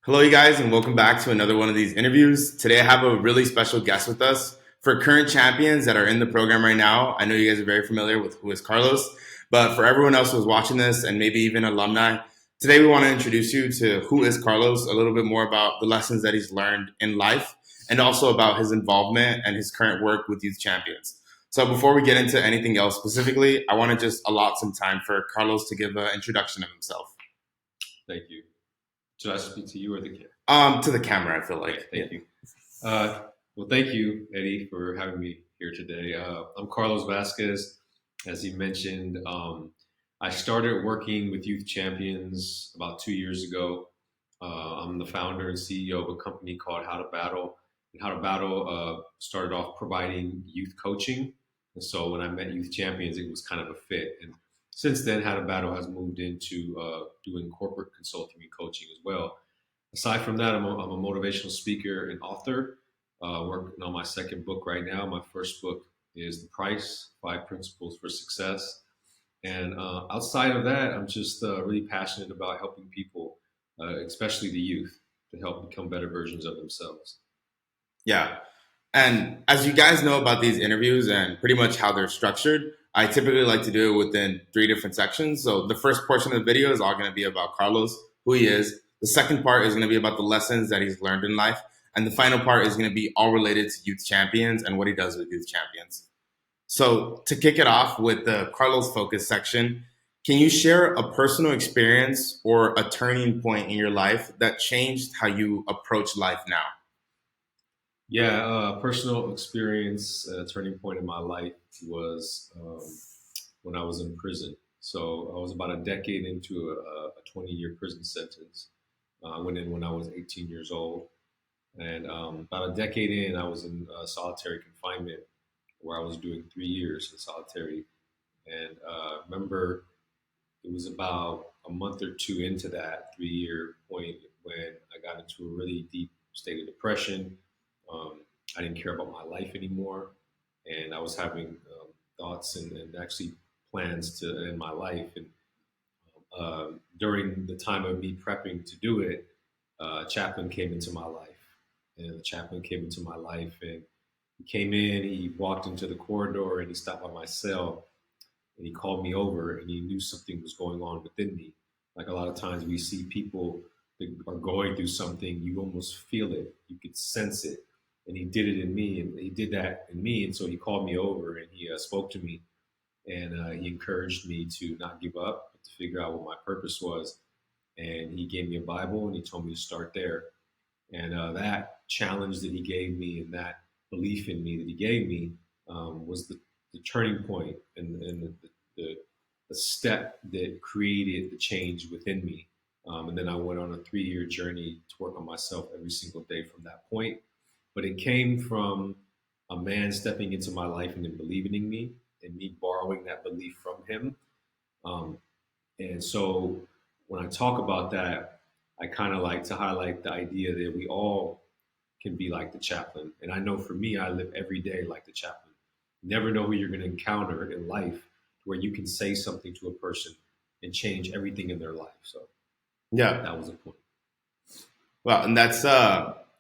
Hello, you guys, and welcome back to another one of these interviews. Today, I have a really special guest with us. For current champions that are in the program right now, I know you guys are very familiar with who is Carlos, but for everyone else who's watching this and maybe even alumni, today we want to introduce you to who is Carlos, a little bit more about the lessons that he's learned in life, and also about his involvement and his current work with youth champions. So, before we get into anything else specifically, I want to just allot some time for Carlos to give an introduction of himself. Thank you. Should I speak to you or the camera? To the camera, I feel like. Okay, thank you. Well, thank you, Eddie, for having me here today. I'm Carlos Vasquez. As he mentioned, I started working with youth champions about 2 years ago. I'm the founder and CEO of a company called How to Battle. And How to Battle started off providing youth coaching. And so when I met youth champions, it was kind of a fit. And since then, How to Battle has moved into doing corporate consulting and coaching as well. Aside from that, I'm a motivational speaker and author, working on my second book right now. My first book is The Price, 5 Principles for Success. And outside of that, I'm just really passionate about helping people, especially the youth, to help become better versions of themselves. Yeah. And as you guys know about these interviews and pretty much how they're structured, I typically like to do it within three different sections. So the first portion of the video is all going to be about Carlos, who he is. The second part is going to be about the lessons that he's learned in life. And the final part is going to be all related to youth champions and what he does with youth champions. So to kick it off with the Carlos Focus section, can you share a personal experience or a turning point in your life that changed how you approach life now? Yeah, personal experience, turning point in my life was when I was in prison. So I was about a decade into a 20-year prison sentence. I went in when I was 18 years old. And about a decade in, I was in solitary confinement where I was doing 3 years in solitary. And remember, it was about a month or two into that 3 year point when I got into a really deep state of depression. Um, I didn't care about my life anymore. And I was having thoughts and actually plans to end my life. And during the time of me prepping to do it, a chaplain came into my life. And the chaplain came into my life and he came in, he walked into the corridor and he stopped by my cell and he called me over and he knew something was going on within me. Like a lot of times we see people that are going through something, you almost feel it, you could sense it. And he did it in me and he did that in me. And so he called me over and he spoke to me and he encouraged me to not give up, but to figure out what my purpose was. And he gave me a Bible and he told me to start there. And that challenge that he gave me and that belief in me that he gave me was the turning point and the, the step that created the change within me. And then I went on a 3 year journey to work on myself every single day from that point. But it came from a man stepping into my life and then believing in me and me borrowing that belief from him. Um, and so when I talk about that, I kind of like to highlight the idea that we all can be like the chaplain. And I know for me, I live every day like the chaplain. You never know who you're going to encounter in life where you can say something to a person and change everything in their life. So Yeah. that was the point. Well, and that's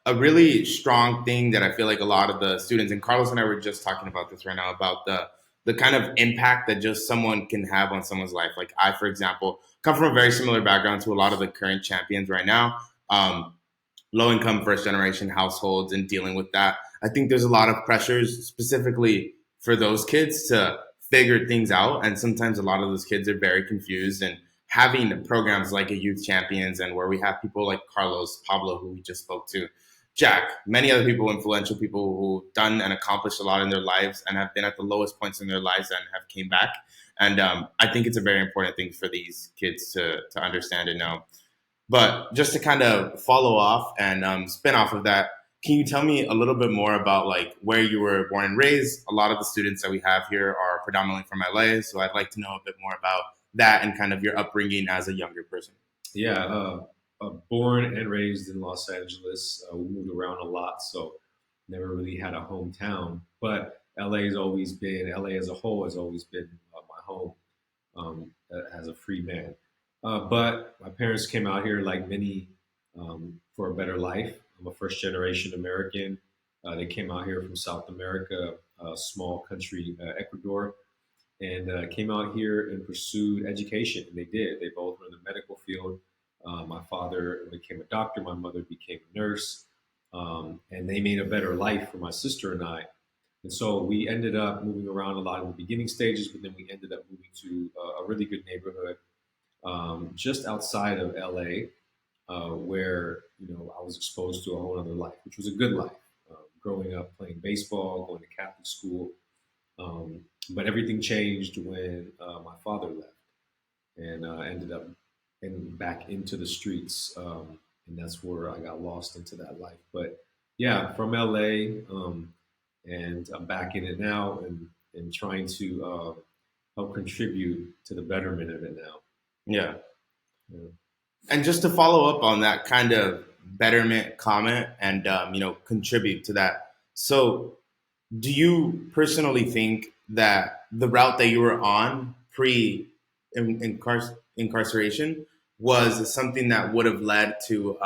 a really strong thing that I feel like a lot of the students, and Carlos and I were just talking about this right now, about the kind of impact that just someone can have on someone's life. Like I, for example, come from a very similar background to a lot of the current champions right now. Low income first generation households and dealing with that. I think there's a lot of pressures specifically for those kids to figure things out. And sometimes a lot of those kids are very confused, and having programs like a youth champions and where we have people like Carlos, Pablo, who we just spoke to, Jack, many other people, influential people who've done and accomplished a lot in their lives and have been at the lowest points in their lives and have came back. And I think it's a very important thing for these kids to understand and know. But just to kind of follow off and spin off of that, can you tell me a little bit more about like where you were born and raised? A lot of the students that we have here are predominantly from LA, so I'd like to know a bit more about that and kind of your upbringing as a younger person. Yeah, born and raised in Los Angeles. We moved around a lot, so never really had a hometown. But LA as a whole has always been my home as a free man. But my parents came out here like many for a better life. I'm a first generation American. They came out here from South America, a small country, Ecuador, and came out here and pursued education. And they did. They both were in the medical field. My father became a doctor. My mother became a nurse. And they made a better life for my sister and I. And so we ended up moving around a lot in the beginning stages, but then we ended up moving to a really good neighborhood just outside of LA, where I was exposed to a whole other life, which was a good life. Growing up playing baseball, going to Catholic school, but everything changed when my father left and ended up back into the streets, and that's where I got lost into that life. But yeah, from LA, and I'm back in it now, and trying to help contribute to the betterment of it now. Yeah. Yeah. And just to follow up on that kind of betterment comment and contribute to that. So, do you personally think that the route that you were on pre incarceration was something that would have led to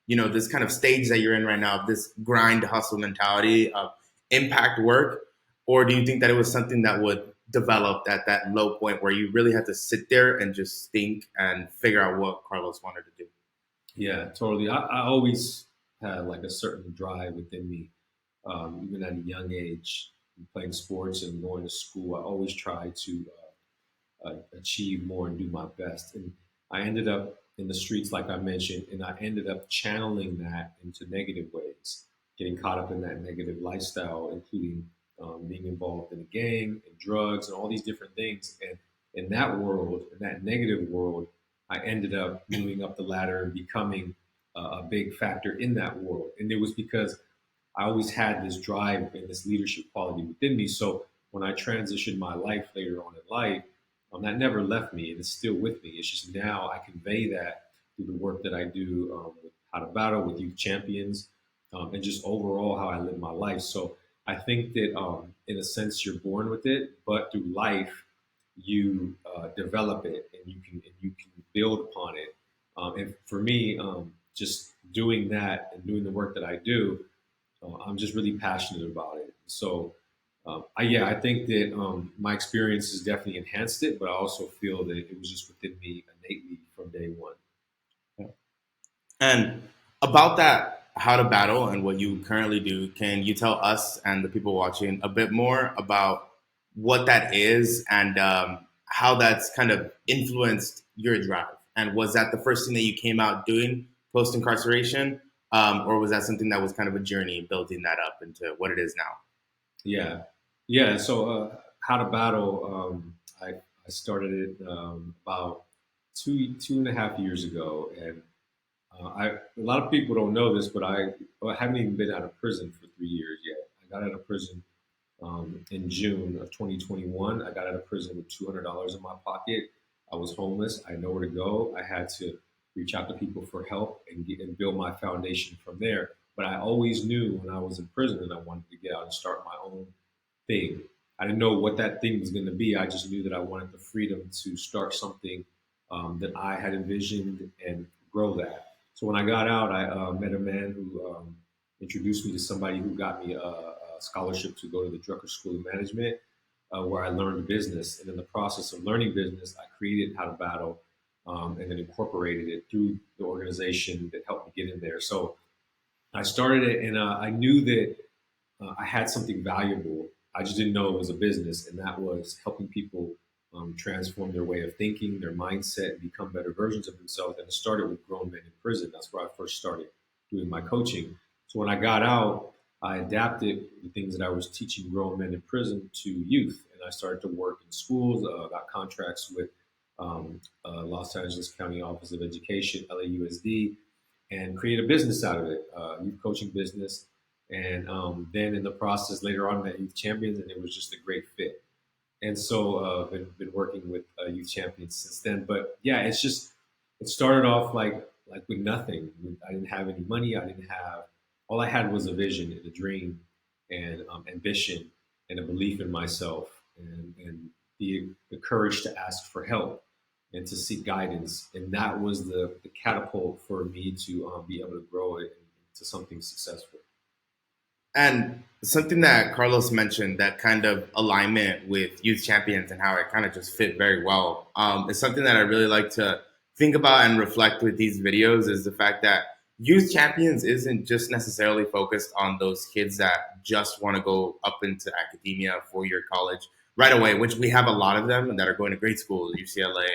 this kind of stage that you're in right now, this grind hustle mentality of impact work, or do you think that it was something that would develop at that low point where you really had to sit there and just think and figure out what Carlos wanted to do? Yeah, totally. I always had like a certain drive within me, even at a young age, playing sports and going to school. I always tried to achieve more and do my best. And I ended up in the streets, like I mentioned, and I ended up channeling that into negative ways, getting caught up in that negative lifestyle, including being involved in a gang and drugs and all these different things. And in that world, in that negative world, I ended up moving up the ladder and becoming a big factor in that world. And it was because I always had this drive and this leadership quality within me. So when I transitioned my life later on in life, that never left me and it's still with me. It's just now I convey that through the work that I do with How to Battle, with youth champions, and just overall how I live my life. So I think that in a sense you're born with it, but through life you develop it and you can build upon it. And for me, just doing that and doing the work that I do, I'm just really passionate about it. So, I think that my experience has definitely enhanced it, but I also feel that it was just within me innately from day one. And about that, how to battle and what you currently do, can you tell us and the people watching a bit more about what that is and how that's kind of influenced your drive? And was that the first thing that you came out doing post incarceration? Or was that something that was kind of a journey building that up into what it is now? Yeah, yeah. So, How to Battle, I started it about two and a half years ago, and a lot of people don't know this, but I haven't even been out of prison for 3 years yet. I got out of prison in June of 2021. I got out of prison with $200 in my pocket. I was homeless. I had nowhere to go. I had to reach out to people for help and build my foundation from there. But I always knew when I was in prison that I wanted to get out and start my own thing. I didn't know what that thing was going to be. I just knew that I wanted the freedom to start something that I had envisioned and grow that. So when I got out, I met a man who introduced me to somebody who got me a scholarship to go to the Drucker School of Management, where I learned business. And in the process of learning business, I created How to Battle and then incorporated it through the organization that helped me get in there. So I started it, and I knew that I had something valuable. I just didn't know it was a business, and that was helping people transform their way of thinking, their mindset, and become better versions of themselves. And it started with grown men in prison. That's where I first started doing my coaching. So when I got out, I adapted the things that I was teaching grown men in prison to youth, and I started to work in schools. Got contracts with Los Angeles County Office of Education, LAUSD, and create a business out of it, youth coaching business. And then in the process, later on, met Youth Champions, and it was just a great fit. And so been working with Youth Champions since then. But yeah, it started off like with nothing. I didn't have any money. I didn't have all I had was a vision and a dream and ambition and a belief in myself and the courage to ask for help. and to seek guidance. And that was the catapult for me to be able to grow it into something successful. And something that Carlos mentioned, that kind of alignment with youth champions and how it kind of just fit very well, is something that I really like to think about and reflect with these videos. Is the fact that youth champions isn't just necessarily focused on those kids that just want to go up into academia, 4 year college right away, which we have a lot of them that are going to great schools, UCLA,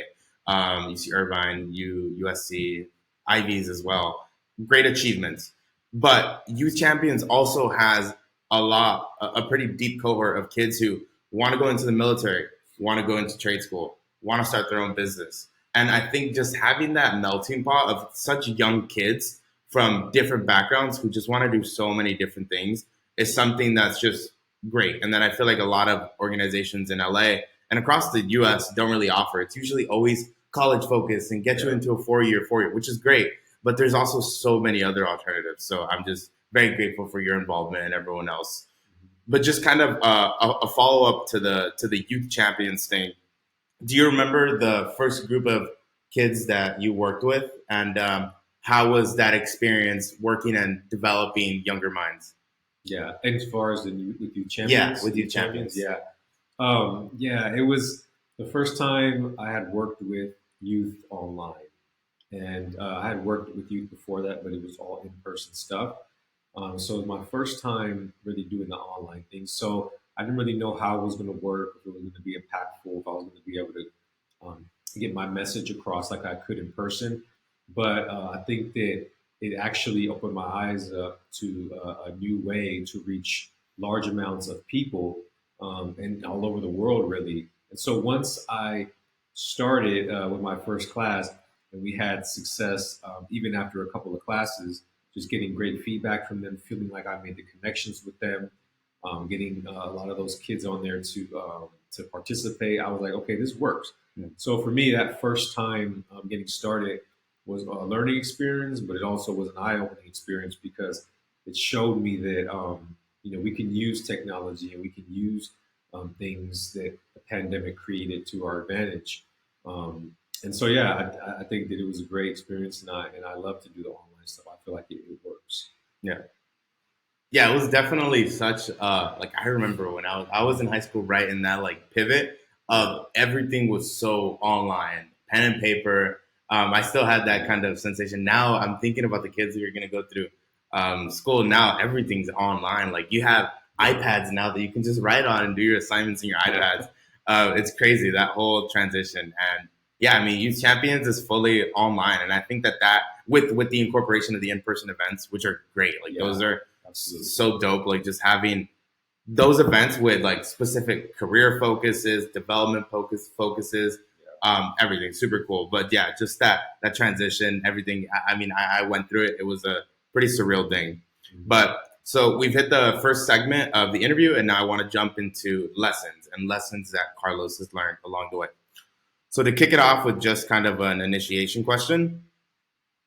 UC Irvine, USC, Ivies as well. Great achievements, but youth champions also has a pretty deep cohort of kids who want to go into the military, want to go into trade school, want to start their own business. And I think just having that melting pot of such young kids from different backgrounds who just want to do so many different things is something that's just great. And then I feel like a lot of organizations in LA and across the US don't really offer. It's usually always college focused and get you into a 4 year, which is great, but there's also so many other alternatives. So I'm just very grateful for your involvement and everyone else. But just kind of a follow up to the youth champions thing. Do you remember the first group of kids that you worked with, and how was that experience working and developing younger minds? Yeah, and as far as with you Yeah, champions, with youth champions. yeah, yeah, it was the first time I had worked with youth online, and I had worked with youth before that, but it was all in person stuff. So it was my first time really doing the online thing. So I didn't really know how it was going to work, if it was going to be impactful, if I was going to be able to get my message across like I could in person. But I think that it actually opened my eyes up to a new way to reach large amounts of people and all over the world, really. And so once I started with my first class, and we had success even after a couple of classes, just getting great feedback from them, feeling like I made the connections with them, getting a lot of those kids on there to participate. I was like, okay, this works. So for me, that first time getting started was a learning experience, but it also was an eye-opening experience because it showed me that we can use technology and we can use things that the pandemic created to our advantage. And so, yeah, I think that it was a great experience, and I love to do the online stuff. I feel like it works. Yeah. Yeah, it was definitely such like I remember when I was in high school, right in that like pivot of everything was so online, pen and paper. I still had that kind of sensation. Now I'm thinking about the kids who are going to go through school. Now everything's online. Like you have iPads now that you can just write on and do your assignments in your Yeah, iPads. It's crazy that whole transition. And yeah, I mean, Youth Champions is fully online, and I think that with the incorporation of the in person events, which are great, like yeah, those are absolutely. so dope. Like just having those events with like specific career focuses, development focuses, everything super cool. But yeah, just that transition, everything. I mean, I went through it. It was a pretty surreal thing. Mhm. But so we've hit the first segment of the interview, and now I want to jump into lessons that Carlos has learned along the way. So to kick it off with just kind of an initiation question,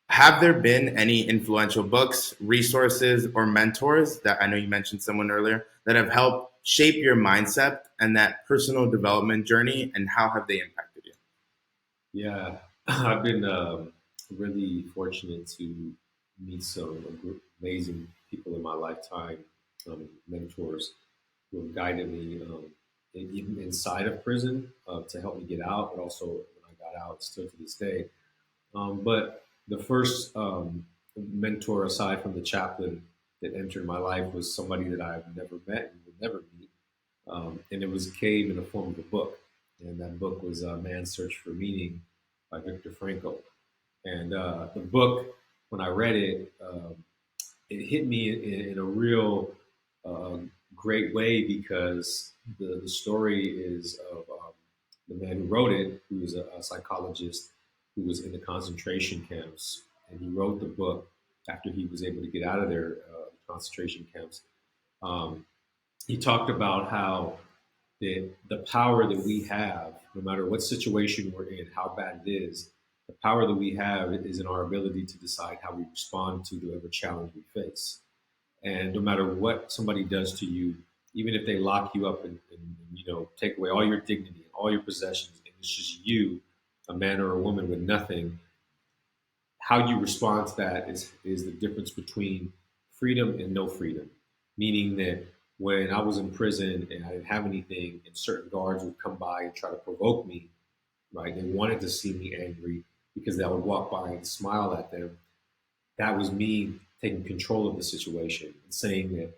have there been any influential books, resources, or mentors that I know you mentioned someone earlier that have helped shape your mindset and that personal development journey, and how have they impacted you? Yeah, I've been really fortunate to meet some amazing people in my lifetime, mentors who have guided me even inside of prison to help me get out, but also when I got out, still to this day. But the first mentor, aside from the chaplain that entered my life, was somebody that I've never met and will never meet. And came in the form of a book. And that book was Man's Search for Meaning by Viktor Frankl. And the book, when I read it, it hit me in a real uh, great way because the story is of the man who wrote it, who was a psychologist who was in the concentration camps. And he wrote the book after he was able to get out of their concentration camps. Um, he talked about how the power that we have, no matter what situation we're in, how bad it is, the power that we have is in our ability to decide how we respond to whatever challenge we face. And no matter what somebody does to you, even if they lock you up and take away all your dignity and all your possessions, and it's just you, a man or a woman with nothing, how you respond to that is the difference between freedom and no freedom. Meaning that when I was in prison and I didn't have anything, and certain guards would come by and try to provoke me, right? They wanted to see me angry because I would walk by and smile at them. That was me taking control of the situation and saying that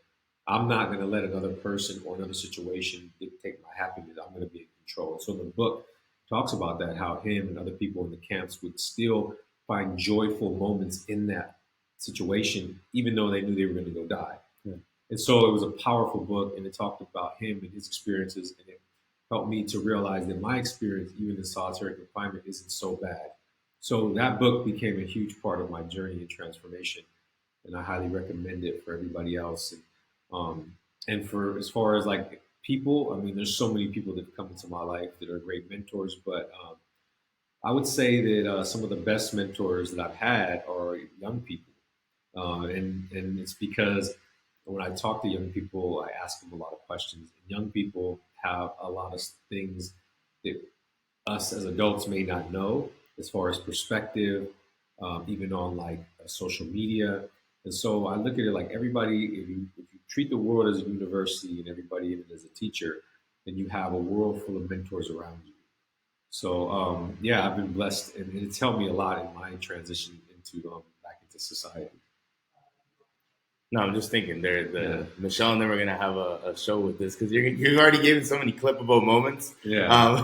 I'm not going to let another person or another situation dictate my happiness. I'm going to be in control. So the book talks about that, how him and other people in the camps would still find joyful moments in that situation, even though they knew they were going to go die. Yeah. And so it was a powerful book, and it talked about him and his experiences, and it helped me to realize that my experience, even in solitary confinement, isn't so bad. So that book became a huge part of my journey and transformation, and I highly recommend it for everybody else. Um, and for as far as like people, I mean, there's so many people that have come into my life that are great mentors, but I would say that some of the best mentors that I've had are young people, and it's because when I talk to young people, I ask them a lot of questions. And young people have a lot of things that us as adults may not know as far as perspective, even on like social media. And so I look at it like everybody, if you treat the world as a university and everybody in it as a teacher, then you have a world full of mentors around you. So yeah, I've been blessed, and it's helped me a lot in my transition into back into society. No, I'm just thinking there. Yeah, Michelle and them are gonna have a show with this because you already gave so many clippable moments. yeah,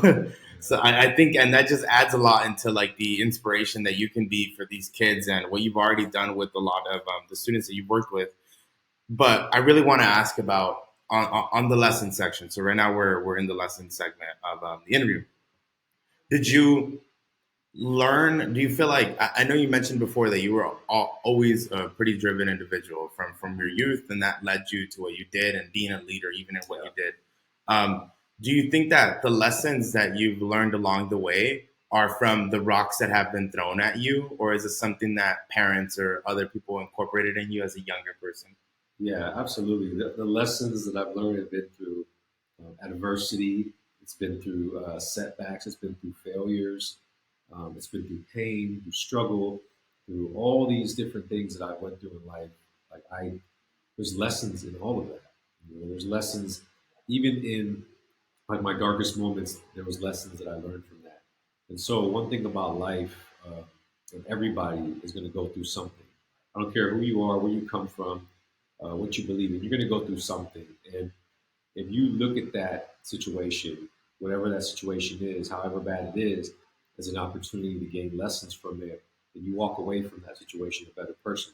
So I think, and that just adds a lot into like the inspiration that you can be for these kids and what you've already done with a lot of the students that you've worked with. But I really want to ask about on the lesson section. So right now we're in the lesson segment of the interview. Did you learn? Do you feel like I know you mentioned before that you were always a pretty driven individual from your youth, and that led you to what you did and being a leader, even in what yeah. you did. Do you think that the lessons that you've learned along the way are from the rocks that have been thrown at you, or is it something that parents or other people incorporated in you as a younger person? Yeah, absolutely. The lessons that I've learned have been through adversity. It's been through setbacks. It's been through failures. It's been through pain, through struggle, through all these different things that I went through in life. There's lessons in all of that. There's lessons even in like my darkest moments. There was lessons that I learned from that. And so one thing about life, and everybody is going to go through something. I don't care who you are, where you come from, what you believe in. You're going to go through something, and if you look at that situation, whatever that situation is, however bad it is, as an opportunity to gain lessons from it, and you walk away from that situation a better person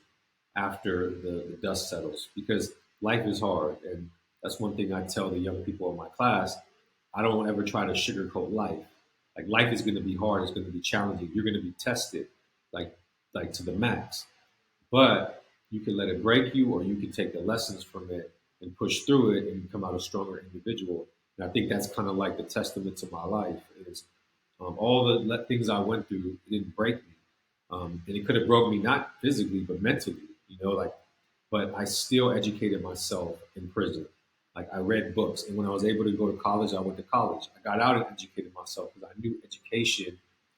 after the dust settles. Because life is hard, and that's one thing I tell the young people in my class. I don't ever try to sugarcoat life. Like life is going to be hard. It's going to be challenging. You're going to be tested, like like to the max. But you can let it break you, or you can take the lessons from it and push through it and become out a stronger individual. And I think that's kind of like the testament to my life is all the things I went through, it didn't break me. And it could have broke me not physically, but mentally, like, but I still educated myself in prison. Like I read books. And when I was able to go to college, I went to college. I got out and educated myself because I knew education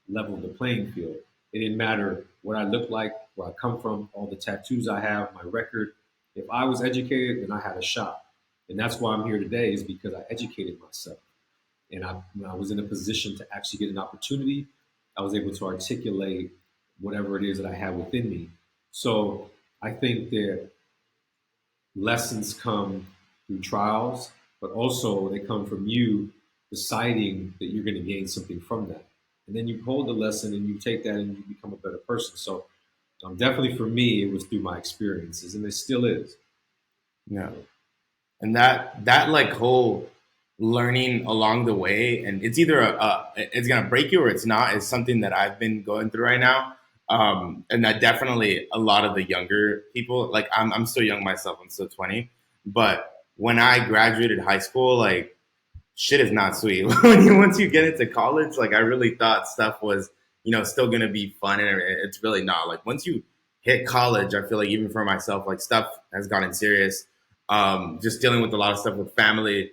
leveled the playing field. It didn't matter what I looked like, where I come from, all the tattoos I have, my record. If I was educated, then I had a shot. And that's why I'm here today is because I educated myself. And when I was in a position to actually get an opportunity, I was able to articulate whatever it is that I have within me. So I think that lessons come through trials, but also they come from you deciding that you're going to gain something from that. And then you hold the lesson and you take that and you become a better person. So definitely for me, it was through my experiences, and it still is. Yeah. And that like whole learning along the way, and it's either it's gonna break you or it's not, is something that I've been going through right now. And that definitely a lot of the younger people, like I'm still young myself, I'm still 20, but when I graduated high school, like shit is not sweet. Once you get into college, like I really thought stuff was, still gonna be fun, and it's really not. Like once you hit college, I feel like even for myself, like stuff has gotten serious. Just dealing with a lot of stuff with family.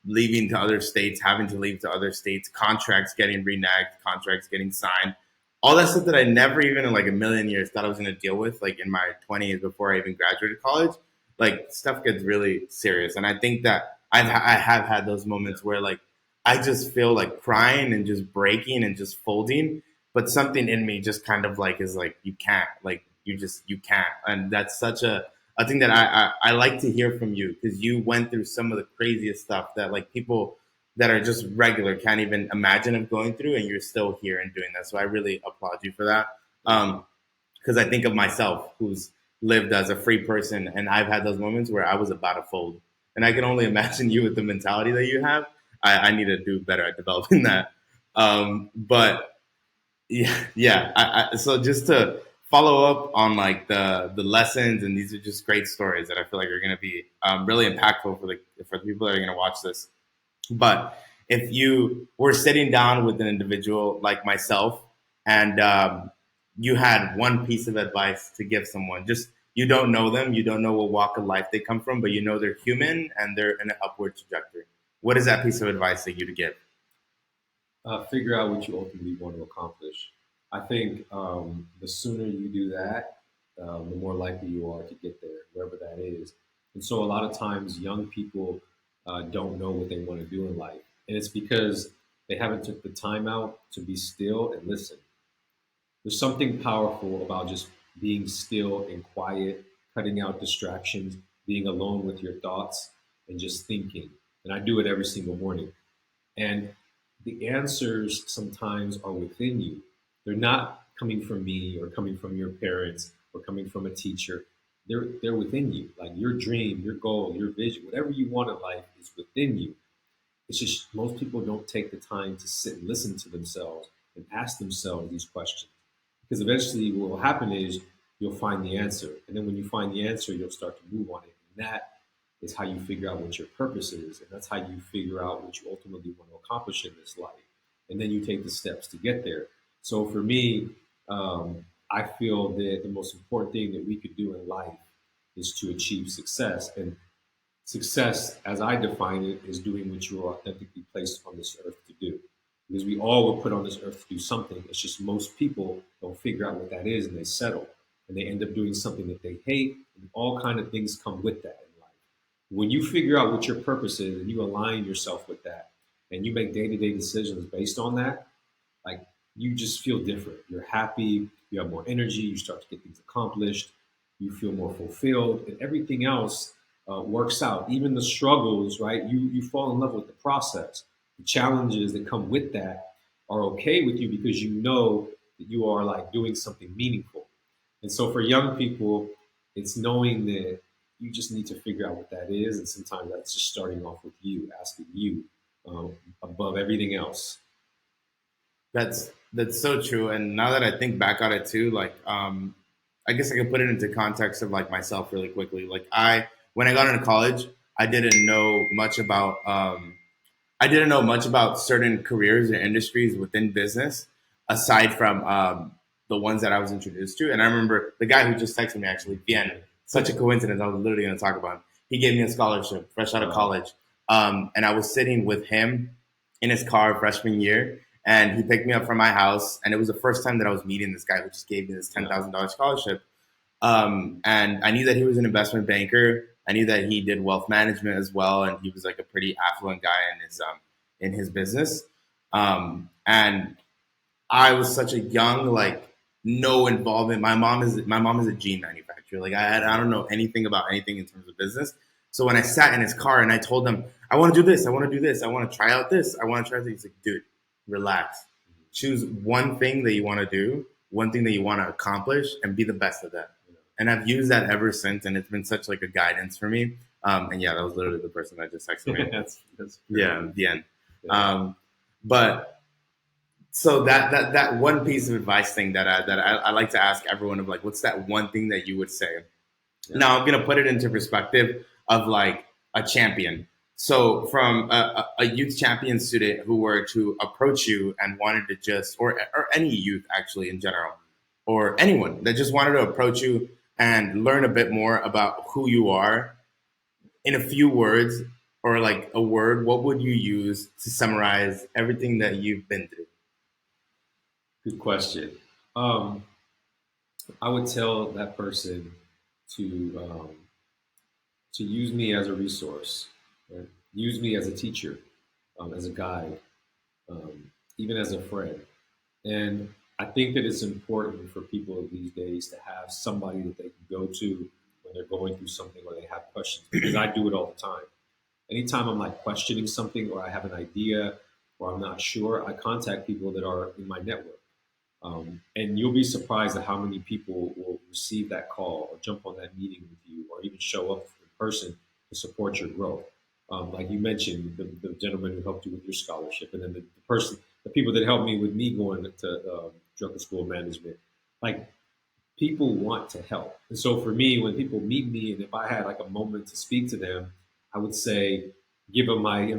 leaving to other states, having to leave to other states, contracts getting reneged, contracts getting signed, all that stuff that I never even in like a million years thought I was going to deal with, like in my 20s before I even graduated college. Like stuff gets really serious, and I think that I have had those Yeah. moments where like I just feel like crying and just breaking and just folding, but something in me just kind of like is like you can't, like you can't, and that's such a thing that I like to hear from you because you went through some of the craziest stuff that like people that are just regular can't even imagine of going through, and you're still here and doing that. So I really applaud you for that. Thank you. Because I think of myself, who's lived as a free person, and I've had those moments where I was about to fold, and I can only imagine you with the mentality that you have. I need to do better at developing that. But yeah. So just to follow up on like the lessons, and these are just great stories that I feel like are going to be really impactful for the people that are going to watch this. But if you were sitting down with an individual like myself, and you had one piece of advice to give someone, just you don't know them, you don't know what walk of life they come from, but you know they're human and they're in an upward trajectory. What is that piece of advice that you to give? Figure out what you ultimately want to accomplish. I think the sooner you do that, the more likely you are to get there, wherever that is. And so, a lot of times, young people don't know what they want to do in life, and it's because they haven't took the time out to be still and listen. There's something powerful about just being still and quiet, cutting out distractions, being alone with your thoughts, and just thinking. And I do it every single morning. And the answers sometimes are within you. They're not coming from me or coming from your parents or coming from a teacher. They're within you. Like your dream, your goal, your vision, whatever you want in life is within you. It's just most people don't take the time to sit and listen to themselves and ask themselves these questions. Because eventually what will happen is you'll find the answer. And then when you find the answer, you'll start to move on it. And that is how you figure out what your purpose is. And that's how you figure out what you ultimately want to accomplish in this life. And then you take the steps to get there. So for me, I feel that the most important thing that we could do in life is to achieve success. And success, as I define it, is doing what you are authentically placed on this earth to do. Because we all were put on this earth to do something. It's just most people don't figure out what that is and they settle. And they end up doing something that they hate, and all kind of things come with that in life. When you figure out what your purpose is and you align yourself with that and you make day-to-day decisions based on that, like you just feel different. You're happy, you have more energy, you start to get things accomplished, you feel more fulfilled, and everything else works out. Even the struggles, right? You fall in love with the process. The challenges that come with that are okay with you because you know that you are like doing something meaningful. And so for young people, it's knowing that you just need to figure out what that is, and sometimes that's just starting off with you, asking you above everything else. That's so true. And now that I think back on it too, like I guess I could put it into context of like myself really quickly. Like I when I got into college, I didn't know much about I didn't know much about certain careers and industries within business aside from the ones that I was introduced to. And I remember the guy who just texted me actually, Bien, such a coincidence. I was literally going to talk about him. He gave me a scholarship fresh out of Wow. college. And I was sitting with him in his car freshman year. And he picked me up from my house. And it was the first time that I was meeting this guy who just gave me this Yeah. $10,000 scholarship. And I knew that he was an investment banker. I knew that he did wealth management as well, and he was like a pretty affluent guy in his business. And I was such a young, like no involvement. My mom is a jean manufacturer. Like I don't know anything about anything in terms of business. So when I sat in his car and I told him I want to do this, I want to do this, I want to try out this, I want to try this, he's like, dude, relax. Choose one thing that you want to do, one thing that you want to accomplish, and be the best of that. And I've used that ever since, and it's been such like a guidance for me. And yeah, that was literally the person that just texted me. That's Yeah, the end. yeah. But so that one piece of advice thing I like to ask everyone of like, what's that one thing that you would say? Yeah. Now I'm gonna put it into perspective of like a champion. So from a youth champion student who were to approach you and wanted to just, or any youth actually in general, or anyone that just wanted to approach you and learn a bit more about who you are in a few words, or like a word, what would you use to summarize everything that you've been through? Good question. Um, I would tell that person to to use me as a resource, right? Use me as a teacher, as a guide, even as a friend. And I think that it's important for people these days to have somebody that they can go to when they're going through something or they have questions, because I do it all the time. Anytime I'm like questioning something or I have an idea or I'm not sure, I contact people that are in my network. And you'll be surprised at how many people will receive that call or jump on that meeting with you or even show up in person to support your growth. Like you mentioned, the gentleman who helped you with your scholarship, and then the people that helped me with me going to Drucker School of Management. Like, people want to help. And so for me, when people meet me, and if I had like a moment to speak to them, I would say, give them my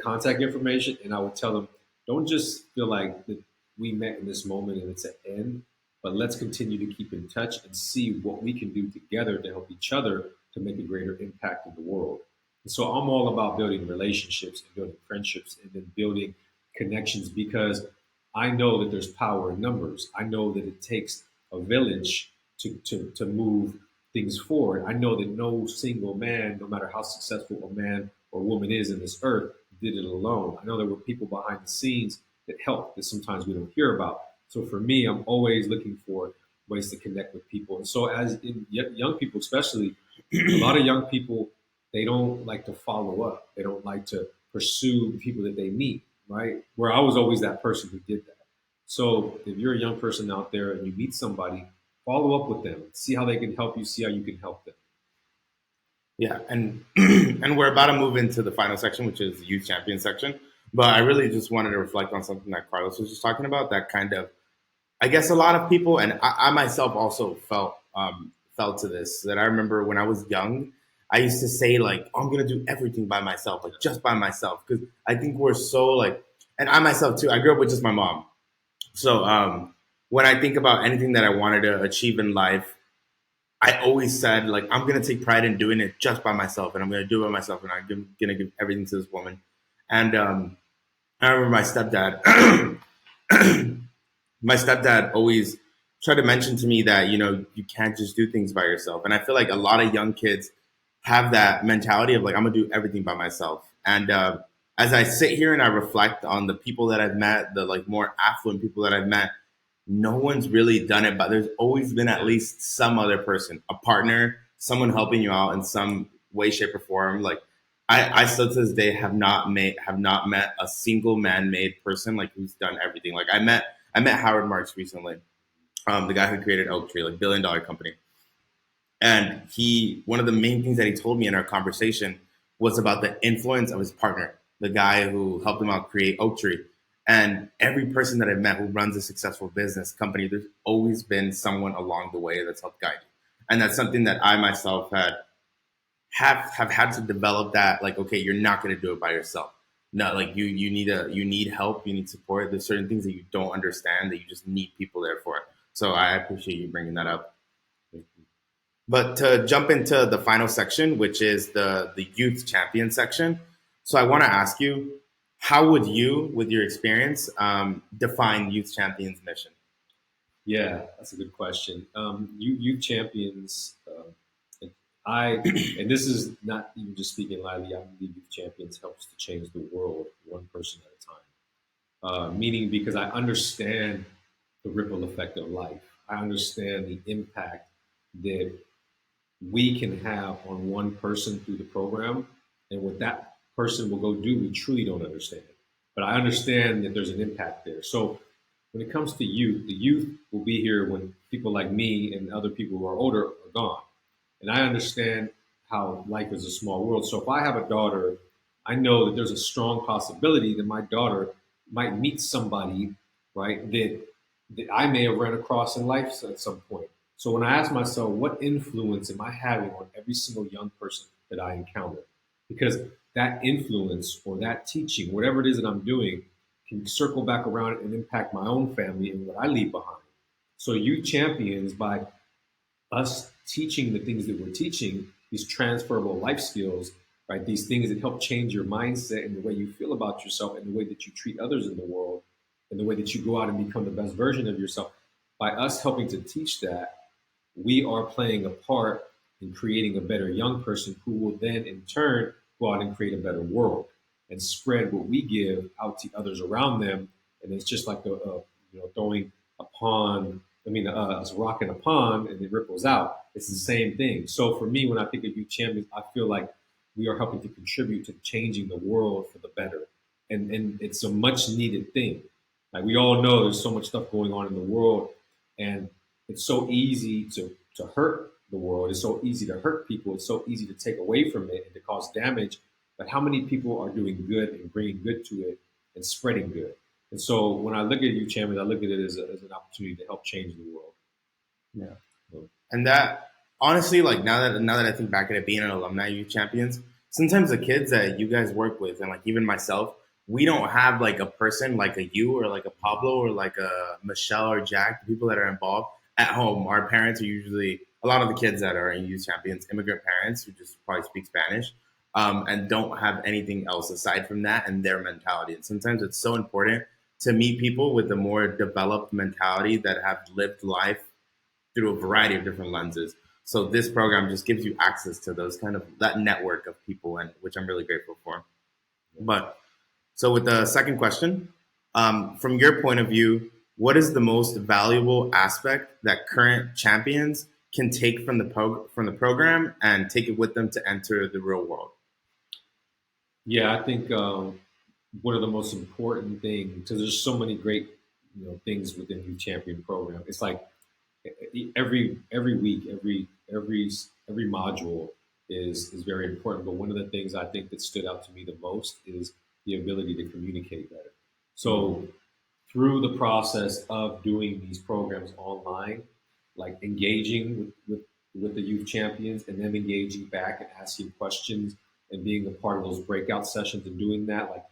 contact information, and I would tell them, don't just feel like that we met in this moment and it's an end, but let's continue to keep in touch and see what we can do together to help each other to make a greater impact in the world. And so I'm all about building relationships and building friendships and then building connections, because I know that there's power in numbers. I know that it takes a village to move things forward. I know that no single man, no matter how successful a man or woman is in this earth, did it alone. I know there were people behind the scenes that helped that sometimes we don't hear about. So for me, I'm always looking for ways to connect with people. And so as in young people, especially, a lot of young people, they don't like to follow up. They don't like to pursue the people that they meet, right? Where I was always that person who did that. So if you're a young person out there and you meet somebody, follow up with them, see how they can help you, see how you can help them. Yeah, and and we're about to move into the final section, which is the youth champion section. But I really just wanted to reflect on something that Carlos was just talking about. That kind of, I guess, a lot of people, and I myself also felt to this. That I remember when I was young, I used to say like, oh, I'm gonna do everything by myself, like just by myself, because I think we're so like, and I myself too. I grew up with just my mom, so when I think about anything that I wanted to achieve in life, I always said like I'm gonna take pride in doing it just by myself, and I'm gonna do it by myself, and gonna give everything to this woman. And I remember my stepdad. My stepdad always tried to mention to me that you can't just do things by yourself, and I feel like a lot of young kids have that mentality of like I'm gonna do everything by myself. And as I sit here and I reflect on the people that I've met, the like more affluent people that I've met, no one's really done it, but there's always been at least some other person, a partner, someone helping you out in some way, shape, or form. Like I still to this day have not met a single man-made person like who's done everything. Like I met Howard Marks recently, the guy who created Oaktree, like billion-dollar company. And one of the main things that he told me in our conversation was about the influence of his partner, the guy who helped him out create Oaktree. And every person that I've met who runs a successful business company, there's always been someone along the way that's helped guide you. And that's something that I myself have had to develop, that like, okay, you're not going to do it by yourself. No, like you need help, you need support. There's certain things that you don't understand that you just need people there for. So I appreciate you bringing that up. But to jump into the final section, which is the youth champion section, so I want to ask you, how would you, with your experience, define youth champions mission? Yeah, that's a good question. You champions, I, and this is not even just speaking lightly, I believe youth champions helps to change the world one person at a time. Meaning because I understand the ripple effect of life. I understand the impact that we can have on one person through the program, and what that person will go do, we truly don't understand. But I understand that there's an impact there. So when it comes to youth, the youth will be here when people like me and other people who are older are gone. And I understand how life is a small world. So if I have a daughter, I know that there's a strong possibility that my daughter might meet somebody, right, that I may have run across in life at some point. So when I ask myself, what influence am I having on every single young person that I encounter? Because that influence or that teaching, whatever it is that I'm doing, can circle back around and impact my own family and what I leave behind. So you champions, by us teaching the things that we're teaching, these transferable life skills, right? These things that help change your mindset and the way you feel about yourself and the way that you treat others in the world and the way that you go out and become the best version of yourself. By us helping to teach that, we are playing a part in creating a better young person who will then in turn go out and create a better world and spread what we give out to others around them. And it's just like throwing a pond. It's a rock in a pond and it ripples out. It's the same thing. So for me, when I think of youth champions, I feel like we are helping to contribute to changing the world for the better. And it's a much needed thing. Like we all know there's so much stuff going on in the world, and it's so easy to hurt the world. It's so easy to hurt people. It's so easy to take away from it and to cause damage. But how many people are doing good and bringing good to it and spreading good? And so when I look at you, champions, I look at it as an opportunity to help change the world. Yeah. So, And that honestly, like now that I think back at it being an alumni youth champions, sometimes the kids that you guys work with and like even myself, we don't have like a person like a you or like a Pablo or like a Michelle or Jack, the people that are involved at home. Our parents are usually a lot of the kids that are in youth champions, immigrant parents who just probably speak Spanish, and don't have anything else aside from that and their mentality. And sometimes it's so important to meet people with a more developed mentality that have lived life through a variety of different lenses. So this program just gives you access to those kind of that network of people, and which I'm really grateful for. But so with the second question, from your point of view, what is the most valuable aspect that current champions can take from the program and take it with them to enter the real world? yeah, I think one of the most important things, because there's so many great things within the champion program. It's like every week, every module is very important. But one of the things I think that stood out to me the most is the ability to communicate better. So through the process of doing these programs online, like engaging with the youth champions and them engaging back and asking questions and being a part of those breakout sessions and doing that,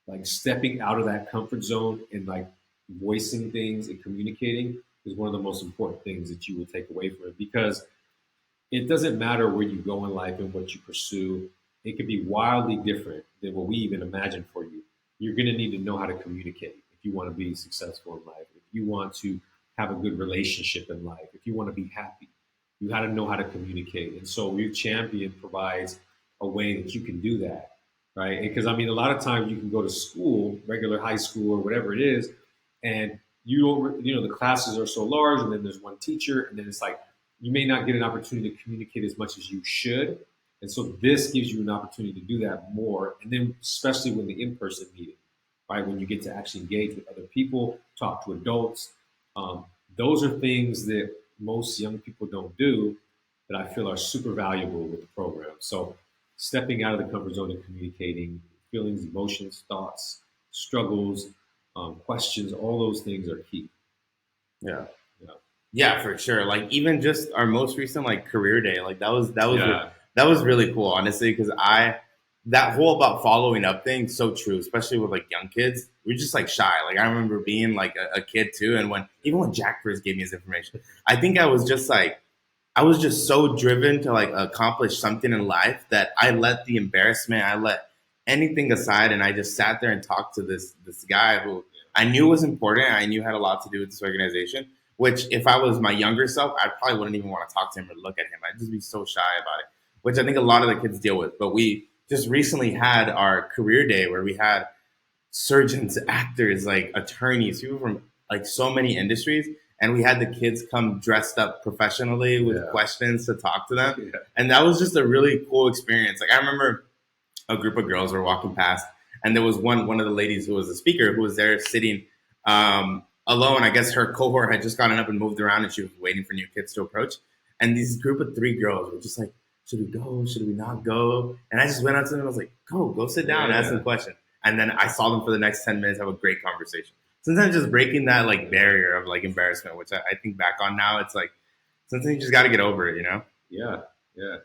like stepping out of that comfort zone and like voicing things and communicating is one of the most important things that you will take away from it, because it doesn't matter where you go in life and what you pursue. It could be wildly different than what we even imagine for you. You're going to need to know how to communicate if you want to be successful in life, if you want to have a good relationship in life, if you want to be happy. You got to know how to communicate. And so Youth Champion provides a way that you can do that, right? Because I mean, a lot of times you can go to school, regular high school or whatever it is, and the classes are so large, and then there's one teacher, and then it's like you may not get an opportunity to communicate as much as you should. And so this gives you an opportunity to do that more. And then especially when the in-person meeting, right? When you get to actually engage with other people, talk to adults. Um, those are things that most young people don't do that I feel are super valuable with the program. So stepping out of the comfort zone and communicating feelings, emotions, thoughts, struggles, questions, all those things are key. Yeah. Yeah. Yeah, for sure. Like even just our most recent like career day, like Yeah. that was really cool, honestly, because I that whole about following up thing so true, especially with like young kids. We're just like shy. Like I remember being like a kid too, and when Jack first gave me his information, I think I was just so driven to like accomplish something in life that I let the embarrassment, I let anything aside, and I just sat there and talked to this guy who I knew was important. I knew had a lot to do with this organization. Which, if I was my younger self, I probably wouldn't even want to talk to him or look at him. I'd just be so shy about it. Which I think a lot of the kids deal with. But we just recently had our career day where we had surgeons, actors, like attorneys, people from like so many industries. And we had the kids come dressed up professionally with Yeah. questions to talk to them. Yeah. And that was just a really cool experience. Like I remember a group of girls were walking past, and there was one of the ladies who was a speaker who was there sitting alone. I guess her cohort had just gotten up and moved around, and she was waiting for new kids to approach. And these group of three girls were just like, "Should we go? Should we not go?" And I just went up to them and I was like, Go sit down, and ask them a question." And then I saw them for the next 10 minutes have a great conversation. Sometimes just breaking that like barrier of like embarrassment, which I think back on now, it's like something you just got to get over it, you know? Yeah. Yeah.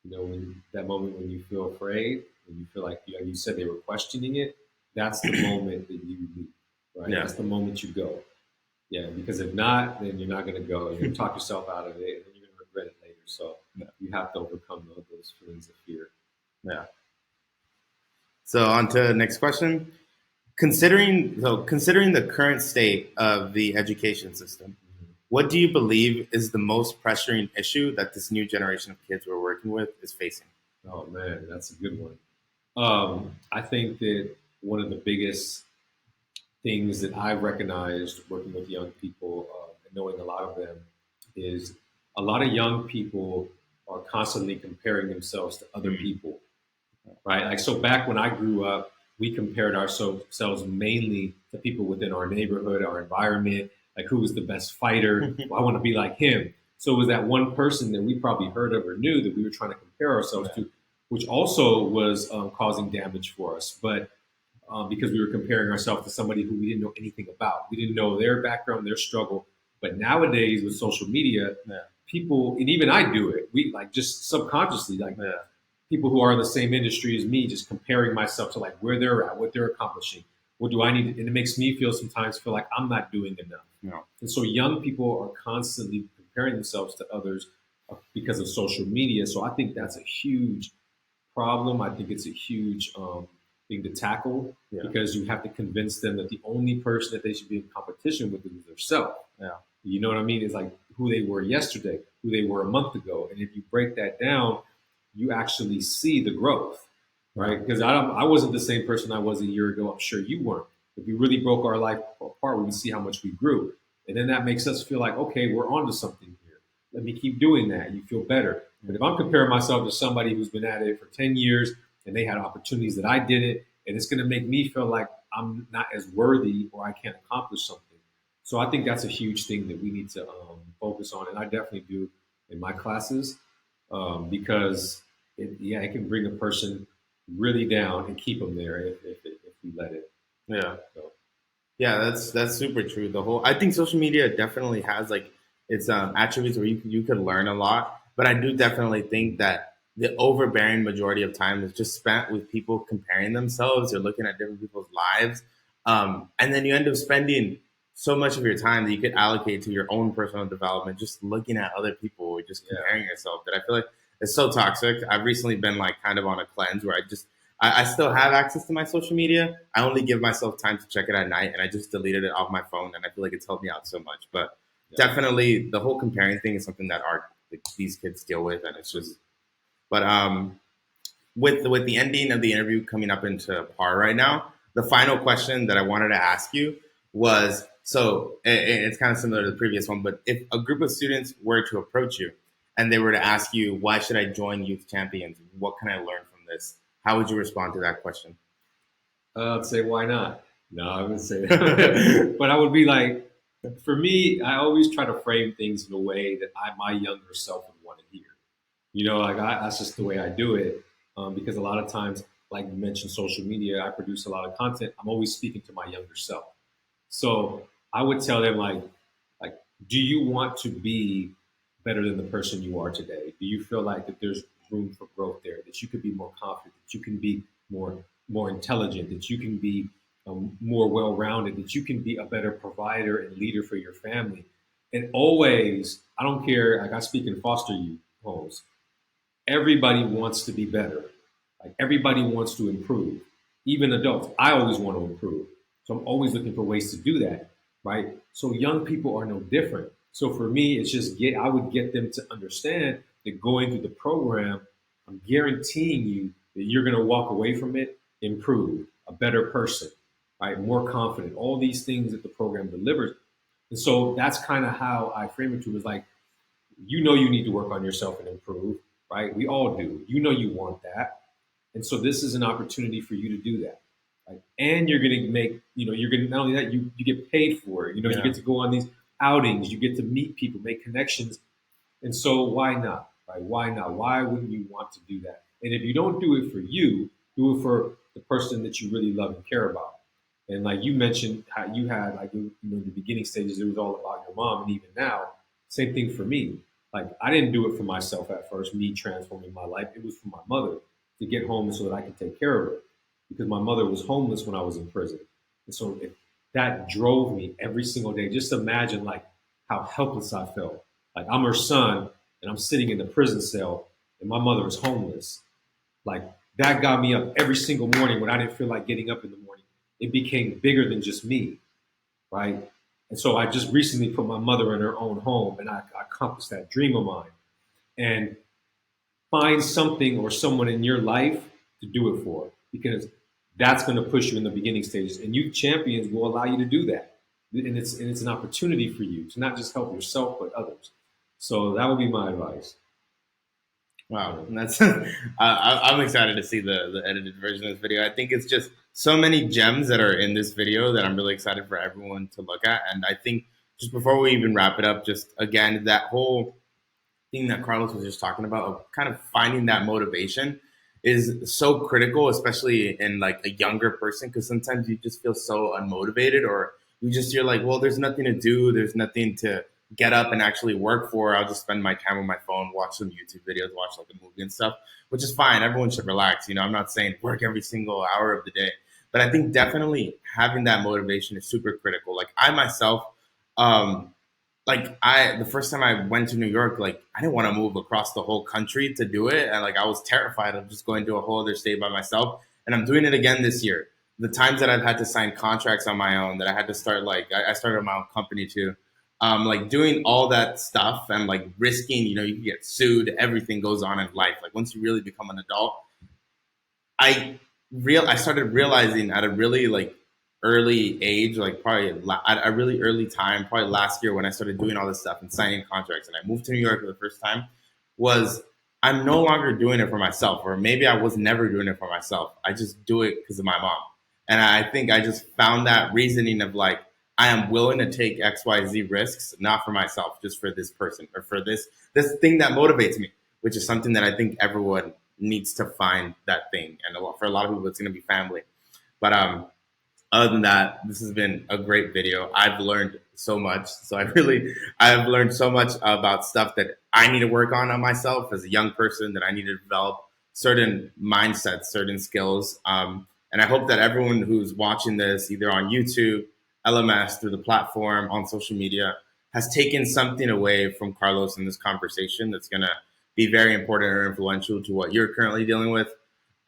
When that moment when you feel afraid, when you feel like you said they were questioning it, that's the moment that you leave, right? Yeah. That's the moment you go. Yeah, because if not, then you're not going to go. You're going to talk yourself out of it, and then you're going to regret it later. So Yeah. You have to overcome those feelings of fear. Yeah. So on to the next question. Considering the current state of the education system, Mhm. what do you believe is the most pressuring issue that this new generation of kids we're working with is facing? Oh man, that's a good one. I think that one of the biggest things that I've recognized working with young people and knowing a lot of them is a lot of young people are constantly comparing themselves to other Mm. people, right? Like, so back when I grew up, we compared ourselves mainly to people within our neighborhood, our environment, like who was the best fighter. Well, I want to be like him. So it was that one person that we probably heard of or knew that we were trying to compare ourselves Yeah. to, which also was causing damage for us. But because we were comparing ourselves to somebody who we didn't know anything about. We didn't know their background, their struggle. But nowadays with social media, Yeah. people, and even I do it, we like just subconsciously, like Yeah. people who are in the same industry as me, just comparing myself to like where they're at, what they're accomplishing. What do I need? And it makes me sometimes feel like I'm not doing enough. No. And so young people are constantly comparing themselves to others because of social media. So I think that's a huge problem. I think it's a huge thing to tackle Yeah. because you have to convince them that the only person that they should be in competition with is themselves. Yeah. You know what I mean? It's like who they were yesterday, who they were a month ago. And if you break that down, you actually see the growth, right? Because I wasn't the same person I was a year ago. I'm sure you weren't. If we really broke our life apart, we would see how much we grew. And then that makes us feel like, okay, we're onto something here. Let me keep doing that. You feel better. But if I'm comparing myself to somebody who's been at it for 10 years and they had opportunities that I didn't, and it's going to make me feel like I'm not as worthy or I can't accomplish something. So I think that's a huge thing that we need to focus on. And I definitely do in my classes because it can bring a person really down and keep them there if we let it. Yeah. So, Yeah, that's super true. The whole I think social media definitely has like its attributes where you could learn a lot, but I do definitely think that the overbearing majority of time is just spent with people comparing themselves or looking at different people's lives, and then you end up spending so much of your time that you could allocate to your own personal development, just looking at other people or just yeah. comparing yourself. That I feel like it's so toxic. I've recently been like kind of on a cleanse where I still have access to my social media. I only give myself time to check it at night, and I just deleted it off my phone, and I feel like it's helped me out so much. But Yeah. definitely, the whole comparing thing is something that like, these kids deal with, and it's just. But with the ending of the interview coming up into par right now, the final question that I wanted to ask you was so it's kind of similar to the previous one, but if a group of students were to approach you and they were to ask you, why should I join Youth Champions? What can I learn from this? How would you respond to that question? I'd say, why not? No, I wouldn't say that. But I would be like, for me, I always try to frame things in a way that my younger self would want to hear. Like that's just the way I do it. Because a lot of times, like you mentioned, social media, I produce a lot of content. I'm always speaking to my younger self. So I would tell them like, do you want to be better than the person you are today? Do you feel like that there's room for growth there? That you could be more confident? That you can be more intelligent? That you can be more well-rounded? That you can be a better provider and leader for your family? And always, I don't care. Like I speak in foster youth homes. Everybody wants to be better. Like everybody wants to improve. Even adults. I always want to improve. So I'm always looking for ways to do that. Right. So young people are no different. So for me, it's just I would get them to understand that going through the program, I'm guaranteeing you that you're going to walk away from it improved, a better person, right? More confident, all these things that the program delivers. And so that's kind of how I frame it to is like, you need to work on yourself and improve, right? We all do. You want that. And so this is an opportunity for you to do that. Right? And you're going to make, you're going to, not only that, you get paid for it. You Yeah. get to go on these outings, you get to meet people, make connections. And so why not? Right? Why not? Why wouldn't you want to do that? And if you don't do it for you, do it for the person that you really love and care about. And like you mentioned, how you had like in the beginning stages, it was all about your mom, and even now, same thing for me. Like I didn't do it for myself at first, me transforming my life. It was for my mother to get home so that I could take care of her, because my mother was homeless when I was in prison, and so that drove me every single day. Just imagine like how helpless I felt. Like I'm her son, and I'm sitting in the prison cell, and my mother is homeless. Like that got me up every single morning when I didn't feel like getting up in the morning. It became bigger than just me, right? And so I just recently put my mother in her own home, and I accomplished that dream of mine. And find something or someone in your life to do it for, because that's going to push you in the beginning stages. And youth champions will allow you to do that. And it's an opportunity for you to not just help yourself but others. So that would be my advice. Wow, and that's I'm excited to see the edited version of this video. I think it's just so many gems that are in this video that I'm really excited for everyone to look at. And I think just before we even wrap it up, just again that whole thing that Carlos was just talking about, of kind of finding that motivation, is so critical, especially in like a younger person, because sometimes you just feel so unmotivated, or you're like, well, there's nothing to do, there's nothing to get up and actually work for. I'll just spend my time on my phone, watch some YouTube videos, watch like a movie and stuff, which is fine. Everyone should relax. I'm not saying work every single hour of the day, but I think definitely having that motivation is super critical. Like I myself, um, the first time I went to New York, like I didn't want to move across the whole country to do it, and like I was terrified of just going to a whole other state by myself. And I'm doing it again this year. The times that I've had to sign contracts on my own, that I had to start, like I started my own company too, like doing all that stuff and like risking, you can get sued. Everything goes on in life. Like once you really become an adult, I started realizing at a really like early age, like probably at a really early time, probably last year, when I started doing all this stuff and signing contracts, and I moved to New York for the first time, was I'm no longer doing it for myself, or maybe I was never doing it for myself. I just do it because of my mom. And I think I just found that reasoning of like, I am willing to take XYZ risks, not for myself, just for this person, or for this thing that motivates me, which is something that I think everyone needs to find that thing. And for a lot of people, it's going to be family. But other than that, this has been a great video. I've learned so much. I've learned so much about stuff that I need to work on myself as a young person, that I need to develop certain mindsets, certain skills. And I hope that everyone who's watching this, either on YouTube, LMS, through the platform, on social media, has taken something away from Carlos in this conversation that's going to be very important or influential to what you're currently dealing with.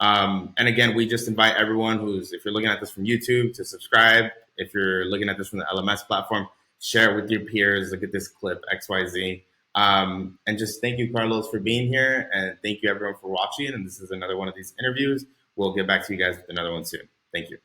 And again, we just invite everyone if you're looking at this from YouTube, to subscribe. If you're looking at this from the LMS platform, share it with your peers. Look at this clip, XYZ. And just thank you, Carlos, for being here. And thank you, everyone, for watching. And this is another one of these interviews. We'll get back to you guys with another one soon. Thank you.